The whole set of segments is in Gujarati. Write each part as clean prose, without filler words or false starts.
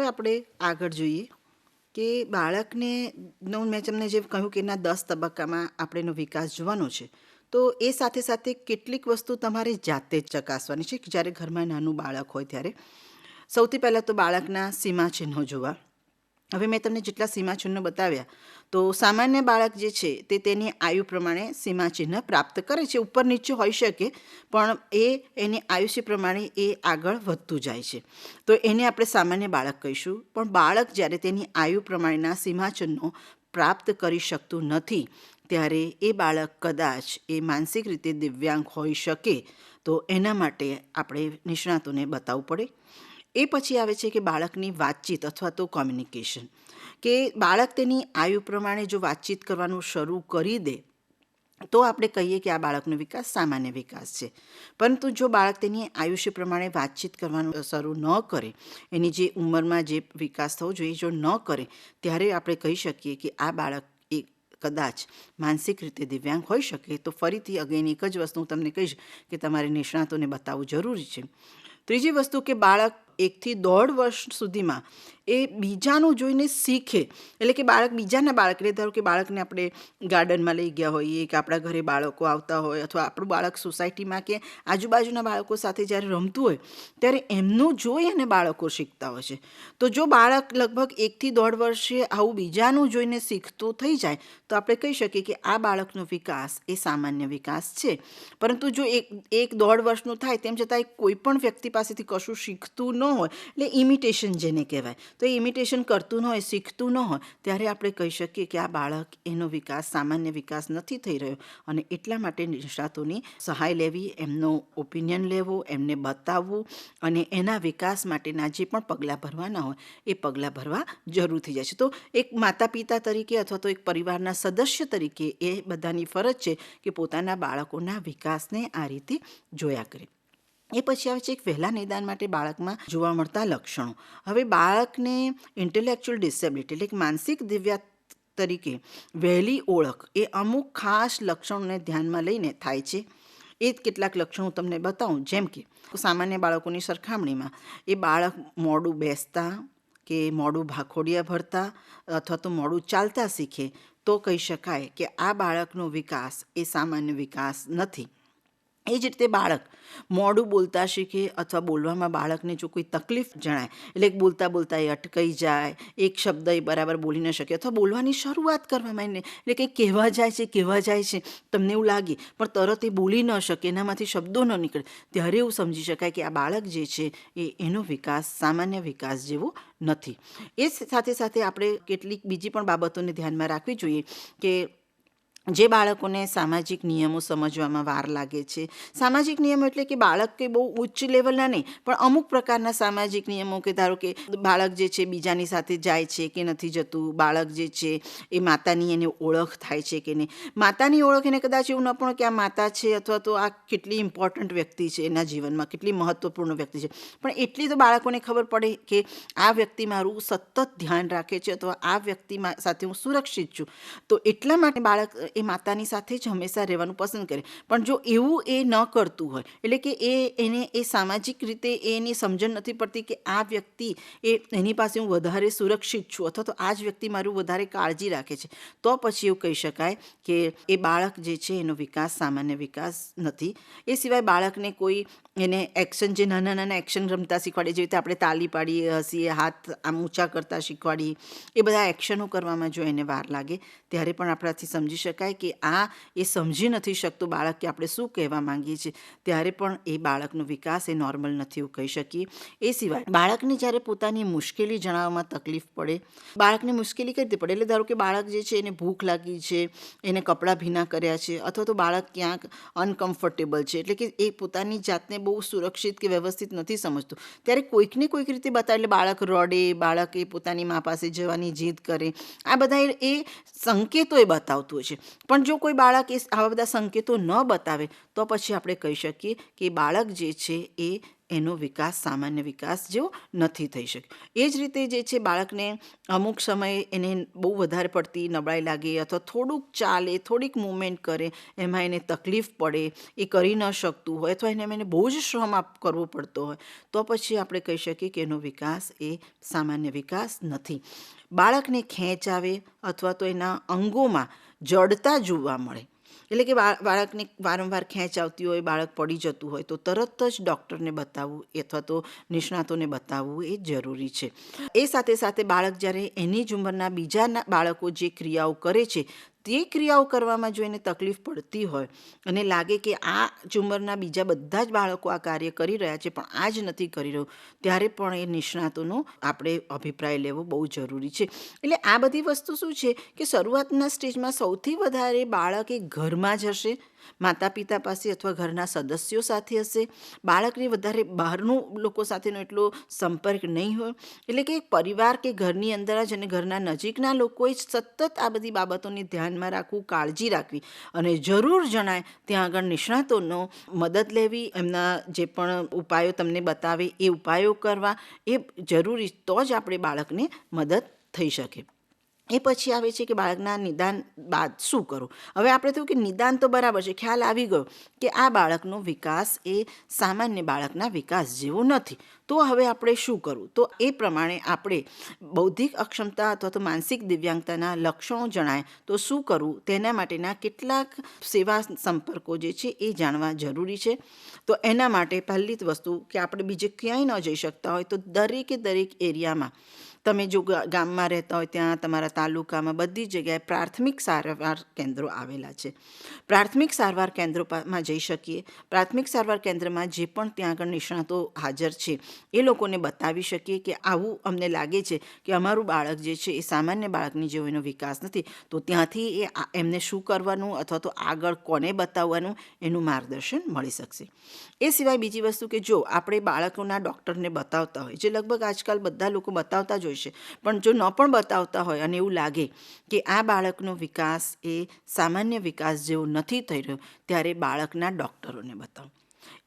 હવે આપણે આગળ જોઈએ કે બાળકને મેં તમને જે કહ્યું કે એના 10 તબક્કામાં આપણે એનો વિકાસ જોવાનો છે, તો એ સાથે સાથે કેટલીક વસ્તુ તમારે જાતે જ ચકાસવાની છે કે જ્યારે ઘરમાં નાનું બાળક હોય ત્યારે. સૌથી પહેલાં તો બાળકના સીમાચિહ્નો જોવા. હવે મેં તમને જેટલા સીમાચિહ્નો બતાવ્યા, તો સામાન્ય બાળક જે છે તે તેની આયુ પ્રમાણે સીમાચિહ્ન પ્રાપ્ત કરે છે. ઉપર નીચે હોઈ શકે, પણ એની આયુષ્ય પ્રમાણે એ આગળ વધતું જાય છે, તો એને આપણે સામાન્ય બાળક કહીશું. પણ બાળક જ્યારે તેની આયુ પ્રમાણેના સીમાચિહ્નો પ્રાપ્ત કરી શકતું નથી, ત્યારે એ બાળક કદાચ એ માનસિક રીતે દિવ્યાંગ હોઈ શકે. તો એના માટે આપણે નિષ્ણાતોને બતાવવું પડે. એ પછી આવે છે કે બાળકની વાતચીત અથવા તો કોમ્યુનિકેશન, કે બાળક તેની આયુ પ્રમાણે જો વાતચીત કરવાનું શરૂ કરી દે તો આપણે કહીએ કે આ બાળકનો વિકાસ સામાન્ય વિકાસ છે. પરંતુ જો બાળક તેની આયુષ્ય પ્રમાણે વાતચીત કરવાનું શરૂ ન કરે, એની જે ઉંમરમાં જે વિકાસ થવો જોઈએ જો ન કરે, ત્યારે આપણે કહી શકીએ કે આ બાળક એ કદાચ માનસિક રીતે દિવ્યાંગ હોઈ શકે. તો ફરીથી અગેન એક જ વસ્તુ હું તમને કહીશ કે તમારે નિષ્ણાતોને બતાવવું જરૂરી છે. ત્રીજી વસ્તુ કે બાળક 1 થી 1.5 વર્ષ સુધીમાં એ બીજાનું જોઈને શીખે. એટલે કે બાળક બીજાના બાળકને, ધારો કે બાળકને આપણે ગાર્ડનમાં લઈ ગયા હોઈએ, કે આપણા ઘરે બાળકો આવતા હોય, અથવા આપણું બાળક સોસાયટીમાં કે આજુબાજુના બાળકો સાથે જ્યારે રમતું હોય, ત્યારે એમનું જોઈ અને બાળકો શીખતા હોય છે. તો જો બાળક લગભગ 1 થી 1.5 વર્ષે આવું બીજાનું જોઈને શીખતું થઈ જાય, તો આપણે કહી શકીએ કે આ બાળકનો વિકાસ એ સામાન્ય વિકાસ છે. પરંતુ જો 1-1.5 વર્ષનું થાય તેમ છતાં કોઈ પણ વ્યક્તિ પાસેથી કશું શીખતું ન હોય, એટલે ઇમિટેશન જેને કહેવાય, તો એ ઇમિટેશન કરતું ન હોય, શીખતું ન હોય, ત્યારે આપણે કહી શકીએ કે આ બાળક એનો વિકાસ સામાન્ય વિકાસ નથી થઈ રહ્યો. અને એટલા માટે નિષ્ણાતોની સહાય લેવી, એમનો ઓપિનિયન લેવો, એમને બતાવવું, અને એના વિકાસ માટેના જે પણ પગલાં ભરવાના હોય એ પગલાં ભરવા જરૂર થઈ જાય છે. તો એક માતા પિતા તરીકે અથવા તો એક પરિવારના સદસ્ય તરીકે એ બધાની ફરજ છે કે પોતાના બાળકોના વિકાસને આ રીતે જોયા કરે. એ પછી આવે છે એક વહેલા નિદાન માટે બાળકમાં જોવા મળતા લક્ષણો. હવે બાળકને ઇન્ટેલેક્ચ્યુઅલ ડિસેબિલિટી એટલે કે માનસિક દિવ્યાંગ તરીકે વહેલી ઓળખ એ અમુક ખાસ લક્ષણોને ધ્યાનમાં લઈને થાય છે. એ જ કેટલાક લક્ષણો તમને બતાવું. જેમ કે સામાન્ય બાળકોની સરખામણીમાં એ બાળક મોડું બેસતા કે મોડું ભાખોડિયા ભરતા અથવા તો મોડું ચાલતા શીખે, તો કહી શકાય કે આ બાળકનો વિકાસ એ સામાન્ય વિકાસ નથી. એ જ રીતે બાળક મોડું બોલતા શીખે અથવા બોલવામાં બાળકને જો કોઈ તકલીફ જણાય, એટલે બોલતા બોલતા એ અટકાઈ જાય, એક શબ્દ એ બરાબર બોલી ન શકે, અથવા બોલવાની શરૂઆત કરવામાં એટલે કંઈ કહેવા જાય છે તમને એવું લાગે, પણ તરત એ બોલી ન શકે, એનામાંથી શબ્દો ન નીકળે, ત્યારે એવું સમજી શકાય કે આ બાળક જે છે એનો વિકાસ સામાન્ય વિકાસ જેવો નથી. એ સાથે સાથે આપણે કેટલીક બીજી પણ બાબતોને ધ્યાનમાં રાખવી જોઈએ કે જે બાળકોને સામાજિક નિયમો સમજવામાં વાર લાગે છે. સામાજિક નિયમો એટલે કે બાળક કંઈ બહુ ઉચ્ચ લેવલના નહીં, પણ અમુક પ્રકારના સામાજિક નિયમો, કે ધારો કે બાળક જે છે બીજાની સાથે જાય છે કે નથી જતું, બાળક જે છે એ માતાની એને ઓળખ થાય છે કે નહીં, માતાની ઓળખ એને કદાચ એવું ન પણ કે આ માતા છે, અથવા તો આ કેટલી ઇમ્પોર્ટન્ટ વ્યક્તિ છે એના જીવનમાં, કેટલી મહત્ત્વપૂર્ણ વ્યક્તિ છે, પણ એટલી તો બાળકોને ખબર પડે કે આ વ્યક્તિ મારું સતત ધ્યાન રાખે છે, અથવા આ વ્યક્તિ સાથે હું સુરક્ષિત છું. તો એટલા માટે બાળક એ માતાની સાથે જ હંમેશા રહેવાનું પસંદ કરે. પણ જો એવું એ ન કરતું હોય, એટલે કે એને એ સામાજિક રીતે એની સમજણ નથી પડતી કે આ વ્યક્તિ એની પાસે હું વધારે સુરક્ષિત છું, અથવા તો આ જ વ્યક્તિ મારું વધારે કાળજી રાખે છે, તો પછી એવું કહી શકાય કે એ બાળક જે છે એનો વિકાસ સામાન્ય વિકાસ નથી. એ સિવાય બાળકને કોઈ એને એક્શન, જે નાના નાના એક્શન રમતા શીખવાડીએ, જેવી રીતે આપણે તાલી પાડીએ, હસીએ, હાથ આમ ઊંચા કરતા શીખવાડીએ, એ બધા એક્શનો કરવામાં જો એને વાર લાગે, ત્યારે પણ આપણાથી સમજી શકાય કે આ એ સમજી નથી શકતું બાળક કે આપણે શું કહેવા માંગીએ છીએ, ત્યારે પણ એ બાળકનો વિકાસ એ નોર્મલ નથી એવું કહી શકીએ. એ સિવાય બાળકને જ્યારે પોતાની મુશ્કેલી જણાવવામાં તકલીફ પડે, બાળકને મુશ્કેલી કઈ રીતે પડે, એટલે ધારો કે બાળક જે છે એને ભૂખ લાગી છે, એને કપડાં ભીના કર્યા છે, અથવા તો બાળક ક્યાંક અનકમ્ફર્ટેબલ છે, એટલે કે એ પોતાની જાતને બહુ સુરક્ષિત કે વ્યવસ્થિત નથી સમજતું, ત્યારે કોઈકને કોઈક રીતે બતાવે, એટલે બાળક રડે, બાળક એ પોતાની મા પાસે જવાની જીદ કરે, આ બધા એ સંકેતો એ બતાવતું હોય છે. પણ જો કોઈ બાળક આવા બધા સંકેતો ન બતાવે, તો પછી આપણે કહી શકીએ કે બાળક જે છે એનો વિકાસ સામાન્ય વિકાસ જેવો નથી થઈ શક્યો. એ જ રીતે જે છે બાળકને અમુક સમયે એને બહુ વધારે પડતી નબળાઈ લાગે અથવા થોડુંક ચાલે, થોડીક મૂવમેન્ટ કરે, એમાં એને તકલીફ પડે, એ કરી ન શકતું હોય અથવા એને બહુ જ શ્રમ કરવો પડતો હોય, તો પછી આપણે કહી શકીએ કે એનો વિકાસ એ સામાન્ય વિકાસ નથી. બાળકને ખેંચ આવે અથવા તો એના અંગોમાં જડતા જોવા મળે, એટલે કે બાળકને વારંવાર ખેંચ આવતી હોય, બાળક પડી જતું હોય, તો તરત જ ડૉક્ટરને બતાવવું અથવા તો નિષ્ણાતોને બતાવવું એ જરૂરી છે. એ સાથે સાથે બાળક જ્યારે એની જ ઉંમરના બીજા બાળકો જે ક્રિયાઓ કરે છે તે ક્રિયાઓ કરવામાં જો એને તકલીફ પડતી હોય અને લાગે કે આ જ ઉંમરના બીજા બધા જ બાળકો આ કાર્ય કરી રહ્યા છે પણ આ જ નથી કરી રહ્યું, ત્યારે પણ એ નિષ્ણાતોનો આપણે અભિપ્રાય લેવો બહુ જરૂરી છે. એટલે આ બધી વસ્તુ શું છે કે શરૂઆતના સ્ટેજમાં સૌથી વધારે બાળક એ ઘરમાં જ હશે, માતા પિતા પાસે અથવા ઘરના સદસ્યો સાથે હશે. બાળકને વધારે બહારનું લોકો સાથેનો એટલો સંપર્ક નહીં હોય, એટલે કે પરિવાર કે ઘરની અંદર જ અને ઘરના નજીકના લોકોએ જ સતત આ બધી બાબતોને ધ્યાનમાં રાખવું, કાળજી રાખવી અને જરૂર જણાય ત્યાં આગળ નિષ્ણાતોનો મદદ લેવી, એમના જે પણ ઉપાયો તમને બતાવે એ ઉપાયો કરવા એ જરૂરી, તો જ આપણે બાળકને મદદ થઈ શકે. એ પછી આવે છે કે બાળકના નિદાન બાદ શું કરવું. હવે આપણે થયું કે નિદાન તો બરાબર છે, ખ્યાલ આવી ગયો કે આ બાળકનો વિકાસ એ સામાન્ય બાળકના વિકાસ જેવો નથી, તો હવે આપણે શું કરવું. તો એ પ્રમાણે આપણે બૌદ્ધિક અક્ષમતા અથવા તો માનસિક દિવ્યાંગતાના લક્ષણો જણાય તો શું કરવું, તેના માટેના કેટલાક સેવા સંપર્કો જે છે એ જાણવા જરૂરી છે. તો એના માટે પહેલી જ વસ્તુ કે આપણે બીજે ક્યાંય ન જઈ શકતા હોય તો દરેક એરિયામાં તમે જો ગામમાં રહેતા હોય ત્યાં તમારા તાલુકામાં બધી જગ્યાએ પ્રાથમિક સારવાર કેન્દ્રો આવેલા છે. પ્રાથમિક સારવાર કેન્દ્રોમાં જઈ શકીએ. પ્રાથમિક સારવાર કેન્દ્રમાં જે પણ ત્યાં આગળ નિષ્ણાતો હાજર છે એ લોકોને બતાવી શકીએ કે આવું અમને લાગે છે કે અમારું બાળક જે છે એ સામાન્ય બાળકની જેવો એનો વિકાસ નથી, તો ત્યાંથી એમને શું કરવાનું અથવા તો આગળ કોને બતાવવાનું એનું માર્ગદર્શન મળી શકશે. એ સિવાય બીજી વસ્તુ કે જો આપણે બાળકોના ડૉક્ટરને બતાવતા હોય, જે લગભગ આજકાલ બધા લોકો બતાવતા જ હોય છે, પણ જો ન પણ બતાવતા હોય અને એવું લાગે કે આ બાળકનો વિકાસ એ સામાન્ય વિકાસ જેવો નથી થઈ રહ્યો, ત્યારે બાળકના ડૉક્ટરોને બતાવો.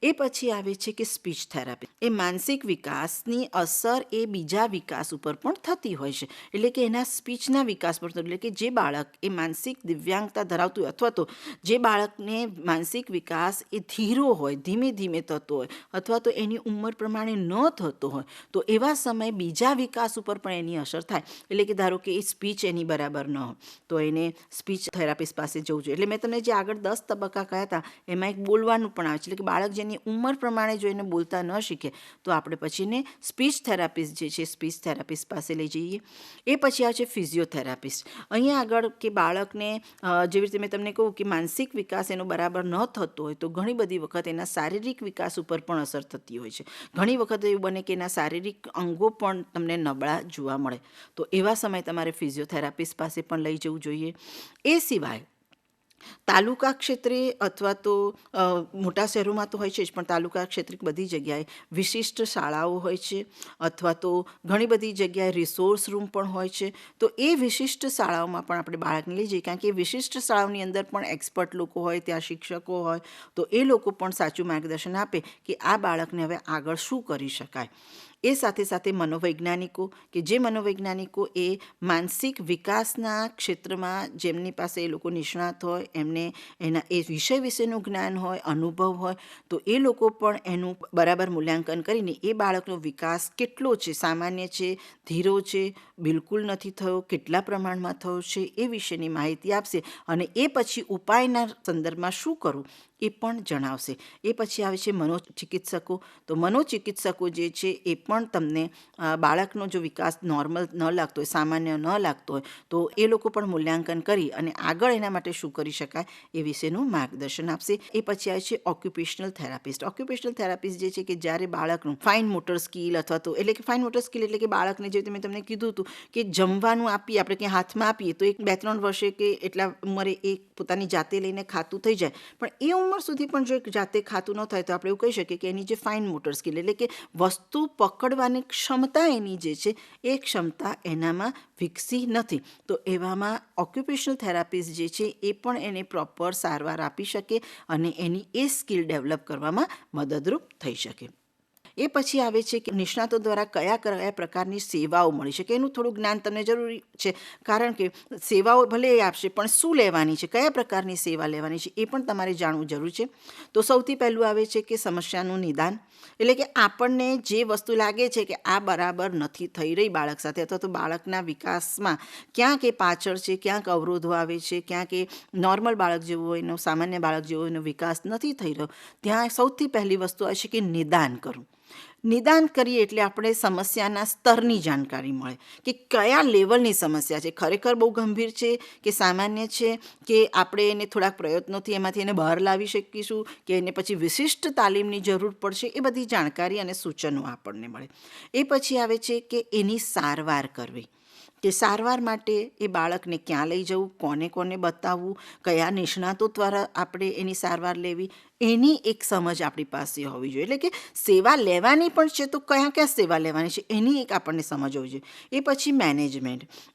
એ પછી આવે છે કે સ્પીચ થેરાપી. એ માનસિક વિકાસની અસર એ બીજા વિકાસ ઉપર પણ થતી હોય છે, એટલે કે એના સ્પીચના વિકાસ પર, એટલે કે જે બાળક એ માનસિક દિવ્યાંગતા ધરાવતું હોય અથવા તો જે બાળકને માનસિક વિકાસ એ ધીરો હોય, ધીમે ધીમે થતો હોય અથવા તો એની ઉંમર પ્રમાણે ન થતો હોય, તો એવા સમયે બીજા વિકાસ ઉપર પણ એની અસર થાય. એટલે કે ધારો કે એ સ્પીચ એની બરાબર ન હોય તો એને સ્પીચ થેરાપિસ્ટ પાસે જવું જોઈએ. એટલે મેં તમને જે આગળ 10 તબક્કા કહ્યા હતા એમાં એક બોલવાનું પણ આવે છે, એટલે કે બાળક જેની ઉંમર પ્રમાણે જો એને બોલતા ન શીખે તો આપણે પછી એને સ્પીચ થેરાપિસ્ટ જે છે સ્પીચ થેરાપિસ્ટ પાસે લઈ જઈએ. એ પછી આવે છે ફિઝિયોથેરાપિસ્ટ. અહીંયા આગળ કે બાળકને જેવી રીતે મેં તમને કહું કે માનસિક વિકાસ એનો બરાબર ન થતો હોય તો ઘણી બધી વખત એના શારીરિક વિકાસ ઉપર પણ અસર થતી હોય છે. ઘણી વખત એવું બને કે એના શારીરિક અંગો પણ તમને નબળા જોવા મળે, તો એવા સમયે તમારે ફિઝિયોથેરાપિસ્ટ પાસે પણ લઈ જવું જોઈએ. એ સિવાય તાલુકા ક્ષેત્રે અથવા તો મોટા શહેરોમાં તો હોય છે જ, પણ તાલુકા ક્ષેત્રે બધી જગ્યાએ વિશિષ્ટ શાળાઓ હોય છે અથવા તો ઘણી બધી જગ્યાએ રિસોર્સ રૂમ પણ હોય છે. તો એ વિશિષ્ટ શાળાઓમાં પણ આપણે બાળકને લઈ જઈએ, કારણ કે એ વિશિષ્ટ શાળાઓની અંદર પણ એક્સપર્ટ લોકો હોય, ત્યાં શિક્ષકો હોય, તો એ લોકો પણ સાચું માર્ગદર્શન આપે કે આ બાળકને હવે આગળ શું કરી શકાય. એ સાથે સાથે મનોવૈજ્ઞાનિકો, કે જે મનોવૈજ્ઞાનિકો એ માનસિક વિકાસના ક્ષેત્રમાં જેમની પાસે એ લોકો નિષ્ણાત હોય, એમને એના એ વિષય વિશેનું જ્ઞાન હોય, અનુભવ હોય, તો એ લોકો પણ એનું બરાબર મૂલ્યાંકન કરીને એ બાળકનો વિકાસ કેટલો છે, સામાન્ય છે, ધીરો છે, બિલકુલ નથી થયો, કેટલા પ્રમાણમાં થયો છે, એ વિશેની માહિતી આપશે અને એ પછી ઉપાયના સંદર્ભમાં શું કરવું એ પણ જણાવશે. એ પછી આવે છે મનોચિકિત્સકો. તો મનોચિકિત્સકો જે છે એ પણ તમને બાળકનો જો વિકાસ નોર્મલ ન લાગતો હોય, સામાન્ય ન લાગતો હોય, તો એ લોકો પણ મૂલ્યાંકન કરી અને આગળ એના માટે શું કરી શકાય એ વિશેનું માર્ગદર્શન આપશે. એ પછી આવે છે ઓક્યુપેશનલ થેરાપિસ્ટ. ઓક્યુપેશનલ થેરાપિસ્ટ જે છે કે જ્યારે બાળકનું ફાઇન મોટર સ્કિલ અથવા તો એટલે કે ફાઇન મોટર સ્કિલ એટલે કે બાળકને જે મેં તમને કીધું હતું કે જમવાનું આપીએ આપણે ક્યાં હાથમાં આપીએ તો એક 2-3 વર્ષે કે એટલા ઉંમરે એ પોતાની જાતે લઈને ખાતું થઈ જાય, પણ એ ઉંમર સુધી પણ જો જાતે ખાતું ન થાય તો આપણે એવું કહી શકીએ કે એની જે ફાઇન મોટર સ્કિલ એટલે કે વસ્તુ પકડવાની ક્ષમતા એની જે છે એ ક્ષમતા એનામાં વિકસી નથી. તો એવામાં ઓક્યુપેશનલ થેરાપિસ્ટ જે છે એ પણ એને પ્રોપર સારવાર આપી શકે અને એની એ સ્કિલ ડેવલપ કરવામાં મદદરૂપ થઈ શકે. એ પછી આવે છે કે નિષ્ણાતો દ્વારા કયા કયા પ્રકારની સેવાઓ મળી શકે એનું થોડું જ્ઞાન તમને જરૂરી છે, કારણ કે સેવાઓ ભલે એ આપશે પણ શું લેવાની છે, કયા પ્રકારની સેવા લેવાની છે એ પણ તમારે જાણવું જરૂર છે. તો સૌથી પહેલું આવે છે કે સમસ્યાનું નિદાન, એટલે કે આપણને જે વસ્તુ લાગે છે કે આ બરાબર નથી થઈ રહી બાળક સાથે, અથવા તો બાળકના વિકાસમાં ક્યાંક એ પાછળ છે, ક્યાંક અવરોધો આવે છે, ક્યાંક એ નોર્મલ બાળક જેવો હોય એનો સામાન્ય બાળક જેવો એનો વિકાસ નથી થઈ રહ્યો, ત્યાં સૌથી પહેલી વસ્તુ આવે છે કે નિદાન કરવું. નિદાન કરીએ એટલે આપણે સમસ્યાના સ્તરની જાણકારી મળે કે કયા લેવલની સમસ્યા છે, ખરેખર બહુ ગંભીર છે કે સામાન્ય છે, કે આપણે એને થોડાક પ્રયત્નોથી એમાંથી એને બહાર લાવી શકીશું, કે એને પછી વિશિષ્ટ તાલીમની જરૂર પડશે. એ બધી જાણકારી અને સૂચનો આપણને મળે. એ પછી આવે છે કે એની સારવાર કરવી, કે સારવાર માટે એ બાળકને ક્યાં લઈ જવું, કોને કોને બતાવવું, કયા નિષ્ણાતો દ્વારા આપણે એની સારવાર લેવી, એની એક સમજ આપણી પાસે હોવી જોઈએ. એટલે કે સેવા લેવાની પણ છે તો કયા કયા સેવા લેવાની છે એની એક આપણને સમજ હોવી જોઈએ. એ પછી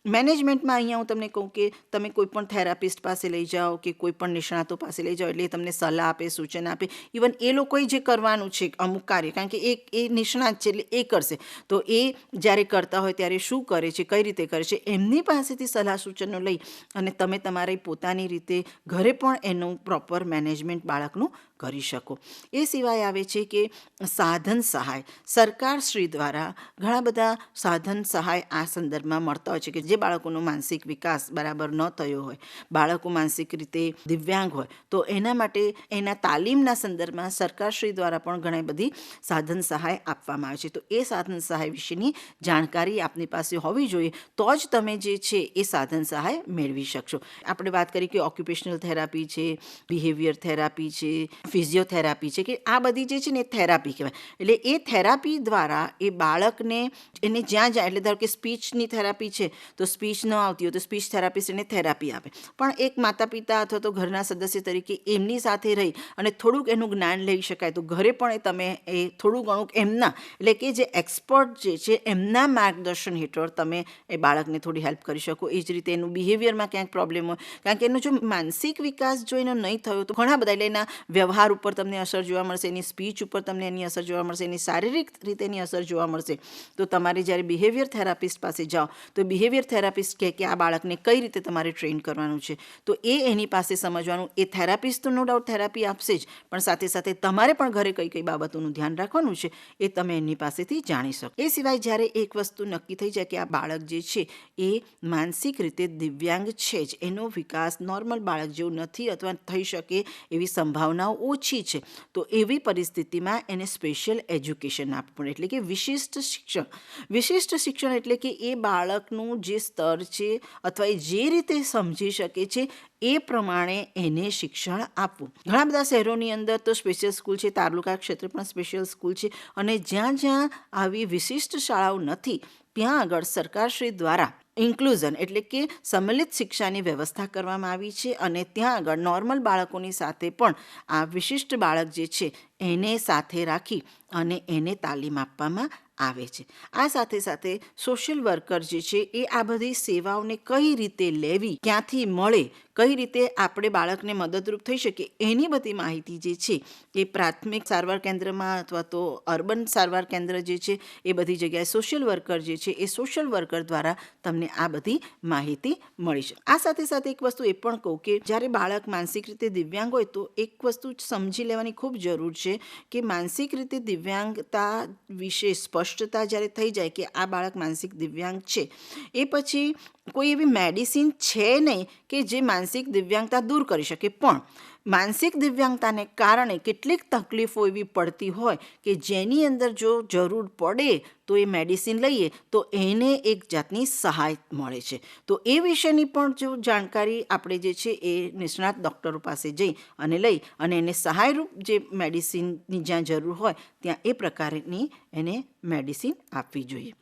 મેનેજમેન્ટમાં અહીંયા હું તમને કહું કે તમે કોઈ પણ થેરાપિસ્ટ પાસે લઈ જાઓ કે કોઈ પણ નિષ્ણાતો પાસે લઈ જાઓ એટલે એ તમને સલાહ આપે, સૂચન આપે. ઇવન એ લોકોએ જે કરવાનું છે અમુક કાર્ય, કારણ કે એ નિષ્ણાત છે એટલે એ કરશે, તો એ જ્યારે કરતા હોય ત્યારે શું કરે છે, કઈ રીતે કરે છે, એમની પાસેથી સલાહ સૂચનો લઈ અને તમે તમારી પોતાની રીતે ઘરે પણ એનું પ્રોપર મેનેજમેન્ટ બાળકનું કરી શકો. એ સિવાય આવે છે કે સાધન સહાય. સરકારશ્રી દ્વારા ઘણા બધા સાધન સહાય આ સંદર્ભમાં મળતા હોય છે કે જે બાળકોનો માનસિક વિકાસ બરાબર ન થયો હોય, બાળકો માનસિક રીતે દિવ્યાંગ હોય, તો એના માટે એના તાલીમના સંદર્ભમાં સરકારશ્રી દ્વારા પણ ઘણી બધી સાધન સહાય આપવામાં આવે છે. તો એ સાધન સહાય વિશેની જાણકારી આપની પાસે હોવી જોઈએ, તો જ તમે જે છે એ સાધન સહાય મેળવી શકશો. આપણે વાત કરી કે ઓક્યુપેશનલ થેરાપી છે, બિહેવિયર થેરાપી છે, ફિઝિયોથેરાપી છે, કે આ બધી જે છે ને એ થેરાપી કહેવાય. એટલે એ થેરાપી દ્વારા એ બાળકને એને જ્યાં એટલે ધારો કે સ્પીચની થેરાપી છે તો સ્પીચ ન આવતી હોય તો સ્પીચ થેરાપિસ્ટ એને થેરાપી આપે. પણ એક માતા પિતા અથવા તો ઘરના સદસ્ય તરીકે એમની સાથે રહી અને થોડુંક એનું જ્ઞાન લઈ શકાય તો ઘરે પણ તમે એ થોડું ઘણું એમના એટલે કે જે એક્સપર્ટ જે છે એમના માર્ગદર્શન હેઠળ તમે એ બાળકને થોડી હેલ્પ કરી શકો. એ જ રીતે એનું બિહેવિયરમાં ક્યાંક પ્રોબ્લેમ હોય, કારણ કે એનો જો માનસિક વિકાસ જો એનો નહીં થયો તો ઘણા બધા એટલે એના વ્યવહાર ઉપર તમને અસર જોવા મળશે, એની સ્પીચ ઉપર તમને એની અસર જોવા મળશે, એની શારીરિક રીતે એની અસર જોવા મળશે. તો તમારે જ્યારે બિહેવિયર થેરાપિસ્ટ પાસે જાઓ તો બિહેવિયર થેરાપિસ્ટ કહે કે આ બાળકને કઈ રીતે તમારે ટ્રેન કરવાનું છે, તો એની પાસે સમજવાનું. એ થેરાપિસ્ટ તો નો ડાઉટ થેરાપી આપશે જ, પણ સાથે સાથે તમારે પણ ઘરે કઈ કઈ બાબતોનું ધ્યાન રાખવાનું છે એ તમે એની પાસેથી જાણી શકો. એ સિવાય જ્યારે એક વસ્તુ નક્કી થઈ જાય કે આ બાળક જે છે એ માનસિક રીતે દિવ્યાંગ છે જ, એનો વિકાસ નોર્મલ બાળક જેવું નથી અથવા થઈ શકે એવી સંભાવનાઓ ઓછી છે, તો એવી પરિસ્થિતિમાં એને સ્પેશિયલ એજ્યુકેશન આપવું, એટલે કે વિશિષ્ટ શિક્ષણ. વિશિષ્ટ શિક્ષણ એટલે કે એ બાળકનું જે સ્તર છે અથવા એ જે રીતે સમજી શકે છે એ પ્રમાણે એને શિક્ષણ આપવું. ઘણા બધા શહેરોની અંદર તો સ્પેશિયલ સ્કૂલ છે, તાલુકા ક્ષેત્રે પણ સ્પેશિયલ સ્કૂલ છે, અને જ્યાં જ્યાં આવી વિશિષ્ટ શાળાઓ નથી ત્યાં આગળ સરકારશ્રી દ્વારા ઇન્ક્લુઝન એટલે કે સંમિલિત શિક્ષાની વ્યવસ્થા કરવામાં આવી છે, અને ત્યાં આગળ નોર્મલ બાળકોની સાથે પણ આ વિશિષ્ટ બાળક જે છે એને સાથે રાખી અને એને તાલીમ આપવામાં આવે છે. આ સાથે સાથે સોશિયલ વર્કર જે છે એ આ બધી સેવાઓને કઈ રીતે લેવી, ક્યાંથી મળે, કઈ રીતે આપણે બાળકને મદદરૂપ થઈ શકીએ, એની બધી માહિતી જે છે એ પ્રાથમિક સારવાર કેન્દ્રમાં અથવા તો અર્બન સારવાર કેન્દ્ર જે છે એ બધી જગ્યાએ સોશિયલ વર્કર જે છે એ સોશિયલ વર્કર દ્વારા તમને આ બધી માહિતી મળી શકે. આ સાથે સાથે એક વસ્તુ એ પણ કહું કે જ્યારે બાળક માનસિક રીતે દિવ્યાંગ હોય તો એક વસ્તુ સમજી લેવાની ખૂબ જરૂર છે કે માનસિક રીતે દિવ્યાંગતા વિશે સ્પષ્ટતા જ્યારે થઈ જાય કે આ બાળક માનસિક દિવ્યાંગ છે, એ પછી કોઈ એવી મેડિસિન છે નહીં કે જે માનસિક દિવ્યાંગતા દૂર કરી શકે. પણ માનસિક દિવ્યાંગતાને કારણે કેટલીક તકલીફો એવી પડતી હોય કે જેની અંદર જો જરૂર પડે તો એ મેડિસિન લઈએ તો એને એક જાતની સહાય મળે છે. તો એ વિશેની પણ જો જાણકારી આપણે જે છે એ નિષ્ણાત ડૉક્ટરો પાસે જઈ અને લઈ અને એને સહાયરૂપ જે મેડિસિનની જ્યાં જરૂર હોય ત્યાં એ પ્રકારની એને મેડિસિન આપવી જોઈએ.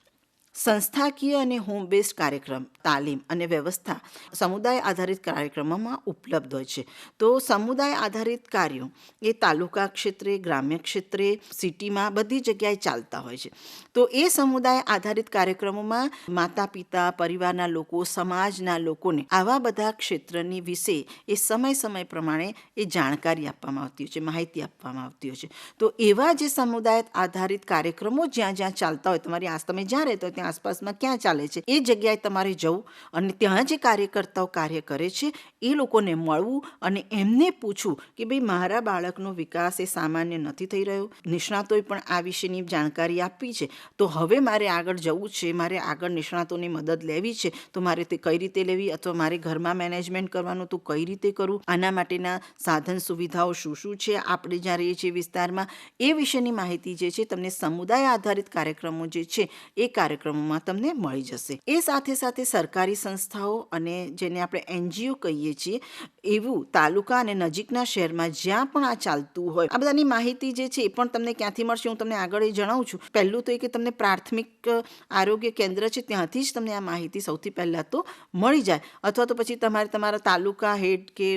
સંસ્થાકીય અને હોમ બેઝડ કાર્યક્રમ, તાલીમ અને વ્યવસ્થા સમુદાય આધારિત કાર્યક્રમોમાં ઉપલબ્ધ હોય છે. તો સમુદાય આધારિત કાર્યો એ તાલુકા ક્ષેત્રે, ગ્રામ્ય ક્ષેત્રે, સિટીમાં બધી જગ્યાએ ચાલતા હોય છે. તો એ સમુદાય આધારિત કાર્યક્રમોમાં માતા પિતા, પરિવારના લોકો, સમાજના લોકોને આવા બધા ક્ષેત્રની વિશે એ સમય પ્રમાણે એ જાણકારી આપવામાં આવતી હોય છે, માહિતી આપવામાં આવતી હોય છે. તો એવા જે સમુદાય આધારિત કાર્યક્રમો જ્યાં ચાલતા હોય, તમારી તમે જ્યાં રહેતા હોય ત્યાં આસપાસમાં ક્યાં ચાલે છે, એ જગ્યાએ તમારે જવું અને ત્યાં જે કાર્યકર્તાઓ કાર્ય કરે છે એ લોકોને મળવું અને એમને પૂછવું કે ભાઈ મારા બાળકનો વિકાસ એ સામાન્ય નથી થઈ રહ્યો, નિષ્ણાતોએ પણ આ વિશેની જાણકારી આપી છે, તો હવે મારે આગળ જવું છે, મારે આગળ નિષ્ણાતોની મદદ લેવી છે, તો મારે તે કઈ રીતે લેવી, અથવા મારે ઘરમાં મેનેજમેન્ટ કરવાનું તો કઈ રીતે કરવું, આના માટેના સાધન સુવિધાઓ શું છે, આપણે જ્યાં રહીએ છીએ વિસ્તારમાં, એ વિશેની માહિતી જે છે તમને સમુદાય આધારિત કાર્યક્રમો જે છે એ કાર્યક્રમોમાં તમને મળી જશે. એ સાથે સરકારી સંસ્થાઓ અને જેને આપણે NGO કહીએ છીએ એવું તાલુકા અને નજીકના શહેરમાં જ્યાં પણ આ ચાલતું હોય, આ બધાની માહિતી જે છે એ પણ તમને ક્યાંથી મળશે હું તમને આગળ જણાવું છું. પહેલું તો એ કે તમને પ્રાથમિક આરોગ્ય કેન્દ્ર છે ત્યાંથી જ તમને આ માહિતી સૌથી પહેલાં તો મળી જાય, અથવા તો પછી તમારે તમારા તાલુકા હેડ કે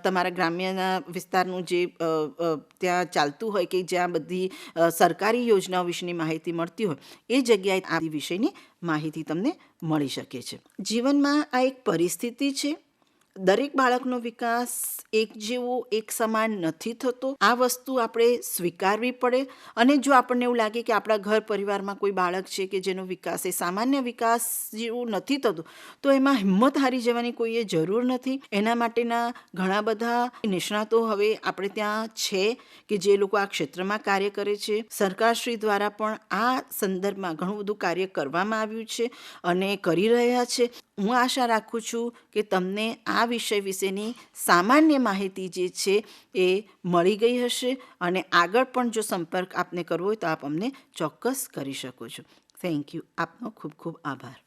તમારા ગ્રામ્યના વિસ્તારનું જે ત્યાં ચાલતું હોય કે જ્યાં બધી સરકારી યોજનાઓ વિશેની માહિતી મળતી હોય એ જગ્યાએ આ વિષયની માહિતી તમને મળી શકે છે. જીવનમાં આ એક પરિસ્થિતિ છે. દરેક બાળકનો વિકાસ એક જેવો એક સમાન નથી થતો. આ વસ્તુ આપણે સ્વીકારવી પડે. અને જો આપણને એવું લાગે કે આપણા ઘર પરિવારમાં કોઈ બાળક છે કે જેનો વિકાસ એ સામાન્ય વિકાસ જેવું નથી થતું, તો એમાં હિંમત હારી જવાની કોઈએ જરૂર નથી. એના માટેના ઘણા બધા નિષ્ણાતો હવે આપણે ત્યાં છે કે જે લોકો આ ક્ષેત્રમાં કાર્ય કરે છે. સરકારશ્રી દ્વારા પણ આ સંદર્ભમાં ઘણું બધું કાર્ય કરવામાં આવ્યું છે અને કરી રહ્યા છે. હું આશા રાખું છું કે તમને આ વિષય વિશેની સામાન્ય માહિતી જે છે એ મળી ગઈ હશે અને આગળ પણ જો સંપર્ક આપને કરવો હોય તો આપ અમને ચોક્કસ કરી શકો છો. Thank you. આપનો ખૂબ ખૂબ આભાર.